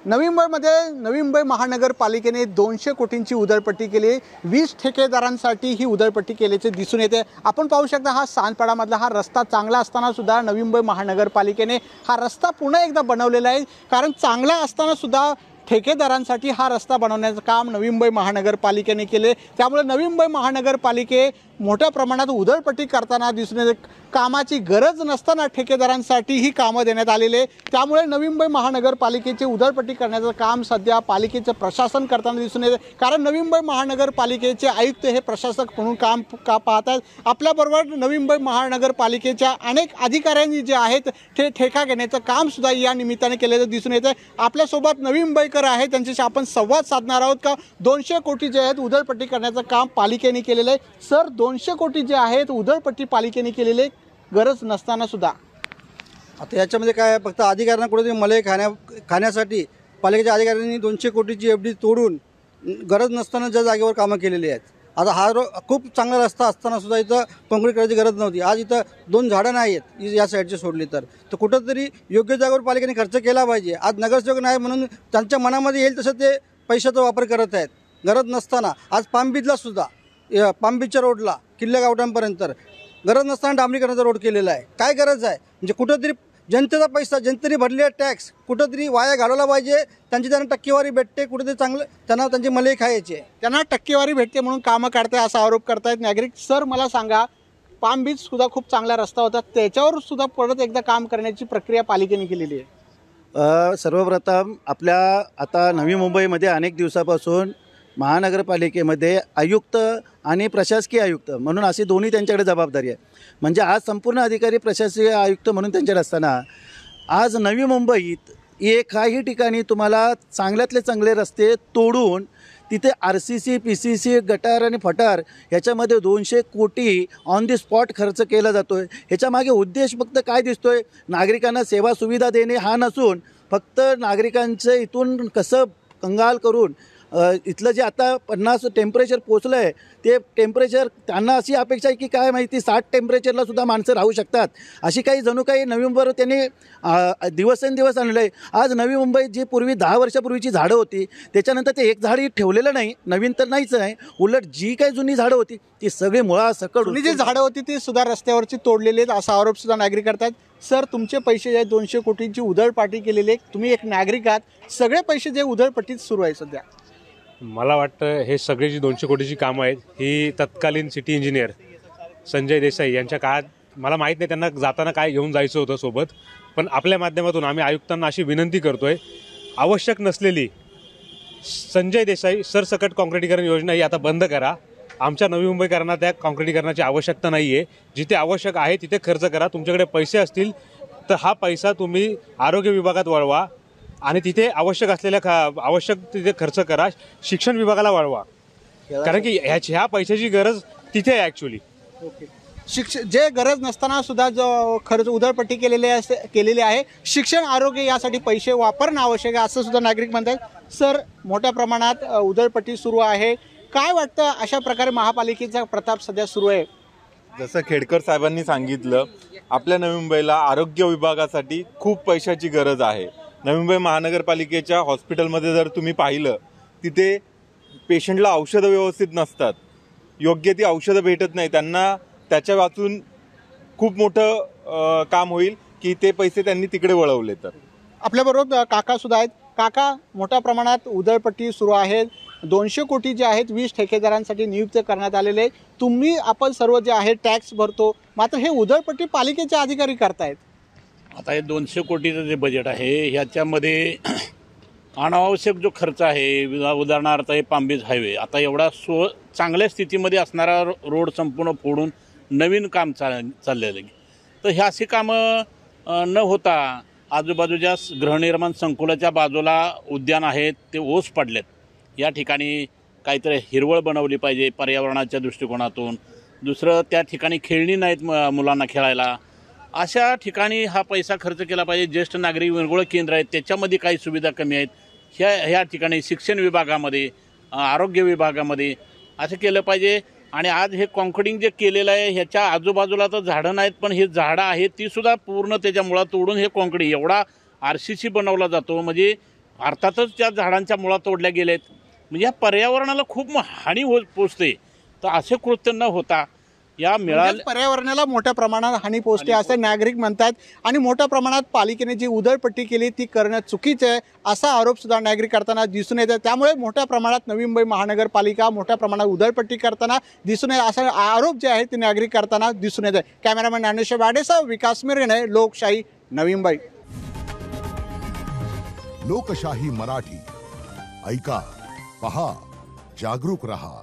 नवी मुंबई महानगरपालिकेने 200 कोटींची उधळपट्टी केली। 20 ठेकेदारांसाठी ही उधळपट्टी केल्याचे दिसून येते। आपण पाहू शकता हा सांदपाडामधला हा रस्ता चांगला असताना सुद्धा नवी मुंबई महानगरपालिकेने हा रस्ता पुन्हा एकदा बनवलेला आहे। कारण चांगला असताना सुद्धा ठेकेदारांसाठी हा रस्ता बनवण्याचं काम नवी मुंबई महानगरपालिकेने केले। त्यामुळे नवी मुंबई महानगरपालिके मोठ्या प्रमाणात उधळपट्टी करताना दिसून येते। कामाची गरज नसताना ठेकेदारांसाठी ही कामं देण्यात आलेले। त्यामुळे नवी मुंबई महानगरपालिकेचे उधळपट्टी करण्याचं काम सध्या पालिकेचं प्रशासन करताना दिसून येते। कारण नवी मुंबई महानगरपालिकेचे आयुक्त हे प्रशासक म्हणून काम पाहतात। आपल्याबरोबर नवी मुंबई महानगरपालिकेच्या अनेक अधिकाऱ्यांनी जे आहेत ते ठेका घेण्याचं काम सुद्धा या निमित्ताने केल्याचं दिसून येते। आपल्यासोबत नवी मुंबईकर आहेत, त्यांच्याशी आपण संवाद साधणार आहोत। का 200 कोटी जे आहेत उधळपट्टी करण्याचं काम पालिकेने केलेलं आहे। सर, 200 कोटी जे आहेत उधळपट्टी पालिकेने केलेले गरज नसताना सुद्धा आता याच्यामध्ये काय फक्त अधिकाऱ्यांना कुठेतरी मलई खाण्यासाठी पालिकेच्या अधिकाऱ्यांनी 200 कोटीची एफडी तोडून गरज नसताना ज्या जागेवर कामं केलेली आहेत। आता हा खूप चांगला रस्ता असताना सुद्धा इथं काँक्रीट करायची गरज नव्हती। आज इथं 2 झाडं नाही आहेत या साईडची सोडली तर कुठंतरी योग्य जागेवर पालिकेने खर्च केला पाहिजे। आज नगरसेवक नाही म्हणून त्यांच्या मनामध्ये येईल तसं ते पैशाचा वापर करत आहेत गरज नसताना। आज पाम बीचला सुद्धा पाम बीचच्या रोडला किल्ले गावठांपर्यंत गरज नसताना डांबरीकरणाचा रोड केलेला आहे। काय गरज आहे? म्हणजे कुठंतरी जनतेचा पैसा जनतेने भरलेला टॅक्स कुठंतरी वाया घालवला पाहिजे। त्यांना टक्केवारी भेटते, कुठेतरी चांगलं त्यांना त्यांची मलई खायची आहे, त्यांना टक्केवारी भेटते म्हणून कामं करताय असा आरोप करतायत नागरिक। सर, मला सांगा, पाम बीच सुद्धा खूप चांगला रस्ता होता, त्याच्यावर सुद्धा परत एकदा काम करण्याची प्रक्रिया पालिकेने केलेली आहे। सर्वप्रथम आपल्या आता नवी मुंबईमध्ये अनेक दिवसापासून महानगरपालिकेमध्ये आयुक्त आणि प्रशासकीय आयुक्त म्हणून असे दोन्ही त्यांच्याकडे जबाबदारी आहे। म्हणजे आज संपूर्ण अधिकारी प्रशासकीय आयुक्त म्हणून त्यांच्याकडे असताना आज नवी मुंबईत एकाही ठिकाणी तुम्हाला चांगल्यातले चांगले रस्ते तोडून तिथे RCC PCC गटार आणि फटार ह्याच्यामध्ये 200 कोटी ऑन दी स्पॉट खर्च केला जातो आहे। ह्याच्यामागे उद्देश फक्त काय दिसतो आहे? नागरिकांना सेवा सुविधा देणे हा नसून फक्त नागरिकांचं इथून कसं कंगाल करून इथलं जे आता 50 टेम्परेचर पोचलं आहे ते टेम्परेचर त्यांना अशी अपेक्षा आहे की काय माहिती 60 टेम्परेचरला सुद्धा माणसं राहू शकतात, अशी काही जणू काही नवी मुंबईवर त्यांनी दिवसेंदिवस आणलं आहे। आज नवी मुंबईत जी पूर्वी 10 वर्षापूर्वीची झाडं होती त्याच्यानंतर ते एक झाडही ठेवलेलं नाही, नवीन तर नाहीच आहे। उलट जी काही जुनी झाडं होती ती सगळी मुळासकट जी झाडं होती ती सुद्धा रस्त्यावरची तोडलेली आहेत असा आरोप सुद्धा नागरिक करतात। सर, तुमचे पैसे जे 200 कोटींची उधळपट्टी केलेली आहे, तुम्ही एक नागरिक आहात, सगळे पैसे जे उधळपट्टीत सुरू आहे सध्या, मला वाटतं हे सगळी जी 200 कोटीची कामं आहेत ही तत्कालीन सिटी इंजिनियर संजय देसाई यांच्या काळात, मला माहीत नाही त्यांना जाताना काय घेऊन जायचं होतं सोबत, पण आपल्या माध्यमातून आम्ही आयुक्तांना अशी विनंती करतोय, आवश्यक नसलेली संजय देसाई सरसकट काँक्रिटीकरण योजना ही आता बंद करा। आमच्या नवी मुंबईकरांना त्या काँक्रिटीकरणाची आवश्यकता नाही आहे। जिथे आवश्यक आहे तिथे खर्च करा। तुमच्याकडे पैसे असतील तर हा पैसा तुम्ही आरोग्य विभागात वळवा आणि तिथे आवश्यक तिथे खर्च करा। शिक्षण विभागाला वळवा, कारण की ह्या पैशाची गरज तिथे आहे ॲक्च्युली। जे गरज नसताना सुद्धा जो खर्च उधळपट्टी केलेली आहे, शिक्षण आरोग्य यासाठी पैसे वापरणं आवश्यक आहे असं सुद्धा नागरिक म्हणतात। सर, मोठ्या प्रमाणात उधळपट्टी सुरू आहे, काय वाटतं अशा प्रकारे महापालिकेचा प्रताप सध्या सुरू आहे? जसं खेडकर साहेबांनी सांगितलं, आपल्या नवी मुंबईला आरोग्य विभागासाठी खूप पैशाची गरज आहे। नवी मुंबई महानगरपालिकेच्या हॉस्पिटलमध्ये जर तुम्ही पाहिलं तिथे पेशंटला औषधं व्यवस्थित नसतात, योग्य ती औषधं भेटत नाही त्यांना। त्याच्या वाचून खूप मोठं काम होईल की ते पैसे त्यांनी तिकडे वळवले तर। आपल्याबरोबर काका सुद्धा आहेत। काका, मोठ्या प्रमाणात उधळपट्टी सुरू आहे, 200 कोटी जे आहेत 20 ठेकेदारांसाठी नियुक्त करण्यात आलेले। आपण सर्व जे आहे टॅक्स भरतो, मात्र हे उधळपट्टी पालिकेचे अधिकारी करतायत। आता हे 200 कोटीचं जे बजेट आहे ह्याच्यामध्ये अनावश्यक जो खर्च आहे, उदाहरणार्थ हे पाम बीच हायवे, आता एवढा चांगल्या स्थितीमध्ये असणारा रोड संपूर्ण फोडून नवीन काम चाललेलं आहे। तर हे अशी कामं न होता आजूबाजूच्या गृहनिर्माण संकुलाच्या बाजूला उद्यान आहेत ते ओस पडलेत, या ठिकाणी काहीतरी हिरवळ बनवली पाहिजे पर्यावरणाच्या दृष्टिकोनातून। दुसरं, त्या ठिकाणी खेळणी नाहीत मुलांना खेळायला, अशा ठिकाणी हा पैसा खर्च केला पाहिजे। ज्येष्ठ नागरिक विरंगुळा केंद्र आहेत त्याच्यामध्ये काही सुविधा कमी आहेत, ह्या ठिकाणी शिक्षण विभागामध्ये, आरोग्य विभागामध्ये असं केलं पाहिजे। आणि आज हे कॉन्क्रिटिंग जे केलेलं आहे ह्याच्या आजूबाजूला तर झाडं नाहीत, पण हे झाडं आहेत ती सुद्धा पूर्ण त्याच्या मुळात तोडून हे कॉन्क्रीट एवढा RCC बनवला जातो। म्हणजे अर्थातच त्या झाडांच्या मुळा तोडल्या गेलेत, म्हणजे या पर्यावरणाला खूप हानी पोचते. तर असे कृत्य न होता या म्हणजे पर्यावरणाला मोठ्या प्रमाणात हानी पोहोचते असे नागरिक म्हणतात आणि मोठ्या प्रमाणात पालिकेने जी उधळपट्टी केली ती करणं चुकीचं आहे असा आरोप सुद्धा नागरिक करताना दिसून येते. त्यामुळे मोठ्या प्रमाणात नवी मुंबई महानगरपालिका मोठ्या प्रमाणात उधळपट्टी करताना दिसून येते असा आरोप जे आहे ते नागरिक करताना दिसून येते. कॅमेरामॅन ज्ञानेश्वर वाडेसह विकास मिरणे, लोकशाही, नवी मुंबई. लोकशाही मराठी ऐका, पहा, जागरूक रहा.